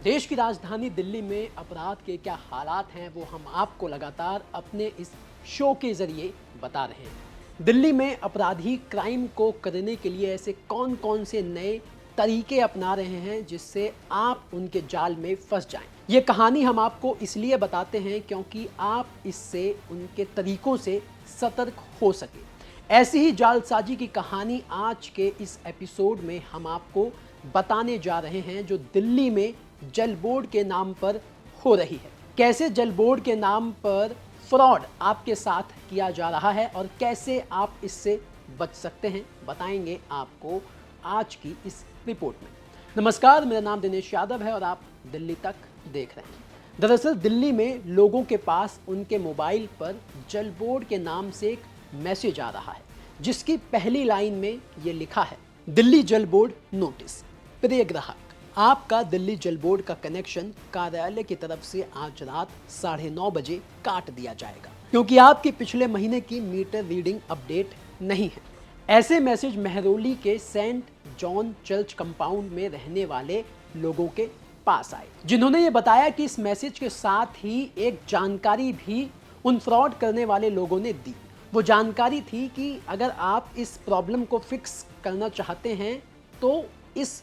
देश की राजधानी दिल्ली में अपराध के क्या हालात हैं वो हम आपको लगातार अपने इस शो के जरिए बता रहे हैं। दिल्ली में अपराधी क्राइम को करने के लिए ऐसे कौन कौन से नए तरीके अपना रहे हैं जिससे आप उनके जाल में फंस जाएं। ये कहानी हम आपको इसलिए बताते हैं क्योंकि आप इससे उनके तरीकों से सतर्क हो सके। ऐसी ही जालसाजी की कहानी आज के इस एपिसोड में हम आपको बताने जा रहे हैं जो दिल्ली में जल बोर्ड के नाम पर हो रही है। कैसे जल बोर्ड के नाम पर फ्रॉड आपके साथ किया जा रहा है और कैसे आप इससे बच सकते हैं, बताएंगे आपको आज की इस रिपोर्ट में। नमस्कार, मेरा नाम दिनेश यादव है और आप दिल्ली तक देख रहे हैं। दरअसल दिल्ली में लोगों के पास उनके मोबाइल पर जल बोर्ड के नाम से एक मैसेज आ रहा है जिसकी पहली लाइन में ये लिखा है, दिल्ली जल बोर्ड नोटिस। प्रिय ग्राहक, आपका दिल्ली जल बोर्ड का कनेक्शन कार्यालय की तरफ से आज रात 9:30 बजे काट दिया जाएगा क्योंकि आपकी पिछले महीने की मीटर रीडिंग अपडेट नहीं है। ऐसे मैसेज मेहरौली के सेंट जॉन चर्च कंपाउंड में रहने वाले लोगों के पास आए, जिन्होंने ये बताया कि इस मैसेज के साथ ही एक जानकारी भी उन फ्रॉड करने वाले लोगों ने दी। वो जानकारी थी कि अगर आप इस प्रॉब्लम को फिक्स करना चाहते हैं तो इस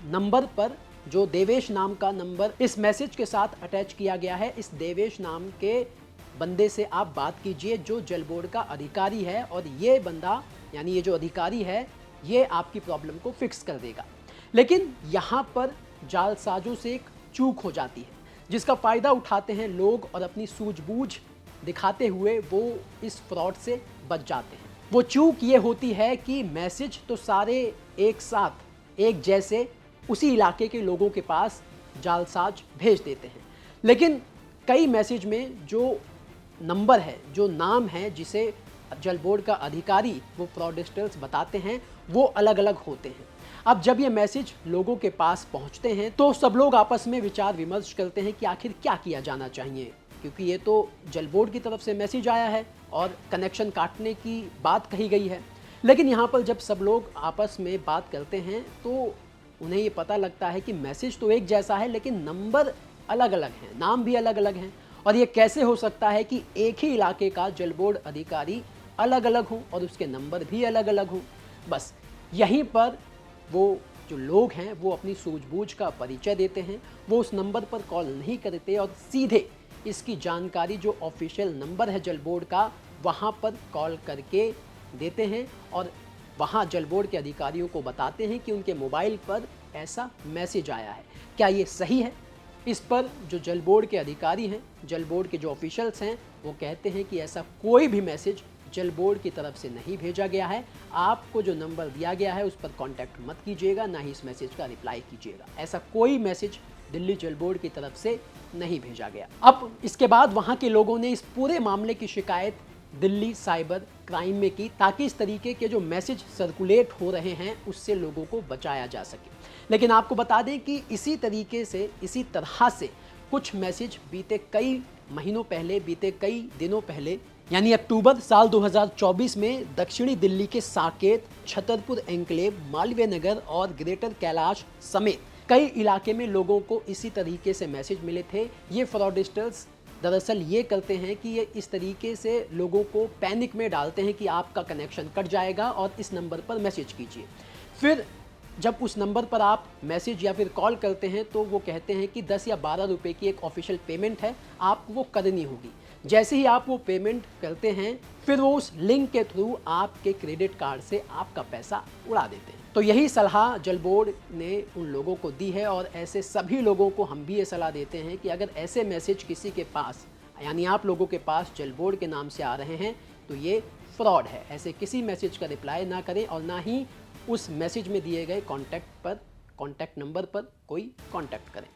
नंबर पर, जो देवेश नाम का नंबर इस मैसेज के साथ अटैच किया गया है, इस देवेश नाम के बंदे से आप बात कीजिए जो जल बोर्ड का अधिकारी है और ये बंदा यानी ये जो अधिकारी है ये आपकी प्रॉब्लम को फिक्स कर देगा। लेकिन यहाँ पर जालसाजों से एक चूक हो जाती है जिसका फ़ायदा उठाते हैं लोग और अपनी सूझबूझ दिखाते हुए वो इस फ्रॉड से बच जाते हैं। वो चूक ये होती है कि मैसेज तो सारे एक साथ एक जैसे उसी इलाके के लोगों के पास जालसाज भेज देते हैं, लेकिन कई मैसेज में जो नंबर है, जो नाम है जिसे जल बोर्ड का अधिकारी वो फ्रॉडस्टर्स बताते हैं वो अलग अलग होते हैं। अब जब ये मैसेज लोगों के पास पहुंचते हैं तो सब लोग आपस में विचार विमर्श करते हैं कि आखिर क्या किया जाना चाहिए, क्योंकि ये तो जल बोर्ड की तरफ से मैसेज आया है और कनेक्शन काटने की बात कही गई है। लेकिन यहाँ पर जब सब लोग आपस में बात करते हैं तो उन्हें ये पता लगता है कि मैसेज तो एक जैसा है लेकिन नंबर अलग अलग हैं, नाम भी अलग अलग हैं। और ये कैसे हो सकता है कि एक ही इलाके का जल बोर्ड अधिकारी अलग अलग हो और उसके नंबर भी अलग अलग हो। बस यहीं पर वो जो लोग हैं वो अपनी सूझबूझ का परिचय देते हैं। वो उस नंबर पर कॉल नहीं करते और सीधे इसकी जानकारी जो ऑफिशियल नंबर है जल बोर्ड का वहाँ पर कॉल करके देते हैं और वहाँ जल बोर्ड के अधिकारियों को बताते हैं कि उनके मोबाइल पर ऐसा मैसेज आया है। क्या ये सही है? इस पर जो जल बोर्ड के अधिकारी हैं, जल बोर्ड के जो ऑफिशियल्स हैं, वो कहते हैं कि ऐसा कोई भी मैसेज जल बोर्ड की तरफ से नहीं भेजा गया है। आपको जो नंबर दिया गया है उस पर कांटेक्ट मत कीजिएगा, ना ही इस मैसेज का रिप्लाई कीजिएगा। ऐसा कोई मैसेज दिल्ली जल बोर्ड की तरफ से नहीं भेजा गया। अब इसके बाद वहाँ के लोगों ने इस पूरे मामले की शिकायत दिल्ली साइबर क्राइम में की ताकि इस तरीके के जो मैसेज सर्कुलेट हो रहे हैं उससे लोगों को बचाया जा सके। लेकिन आपको बता दें कि इसी तरीके से, इसी तरह से कुछ मैसेज बीते कई महीनों पहले, बीते कई दिनों पहले यानी अक्टूबर साल 2024 में दक्षिणी दिल्ली के साकेत, छतरपुर एन्क्लेव, मालवीय नगर और ग्रेटर कैलाश समेत कई इलाके में लोगों को इसी तरीके से मैसेज मिले थे। ये फ्रॉडस्टर्स दरअसल ये करते हैं कि ये इस तरीके से लोगों को पैनिक में डालते हैं कि आपका कनेक्शन कट जाएगा और इस नंबर पर मैसेज कीजिए। फिर जब उस नंबर पर आप मैसेज या फिर कॉल करते हैं तो वो कहते हैं कि 10 या 12 रुपए की एक ऑफिशियल पेमेंट है, आपको वो करनी होगी। जैसे ही आप वो पेमेंट करते हैं फिर वो उस लिंक के थ्रू आपके क्रेडिट कार्ड से आपका पैसा उड़ा देते हैं। तो यही सलाह जल बोर्ड ने उन लोगों को दी है और ऐसे सभी लोगों को हम भी ये सलाह देते हैं कि अगर ऐसे मैसेज किसी के पास यानी आप लोगों के पास जल बोर्ड के नाम से आ रहे हैं तो ये फ्रॉड है। ऐसे किसी मैसेज का रिप्लाई ना करें और ना ही उस मैसेज में दिए गए कॉन्टैक्ट नंबर पर कोई कॉन्टैक्ट करें।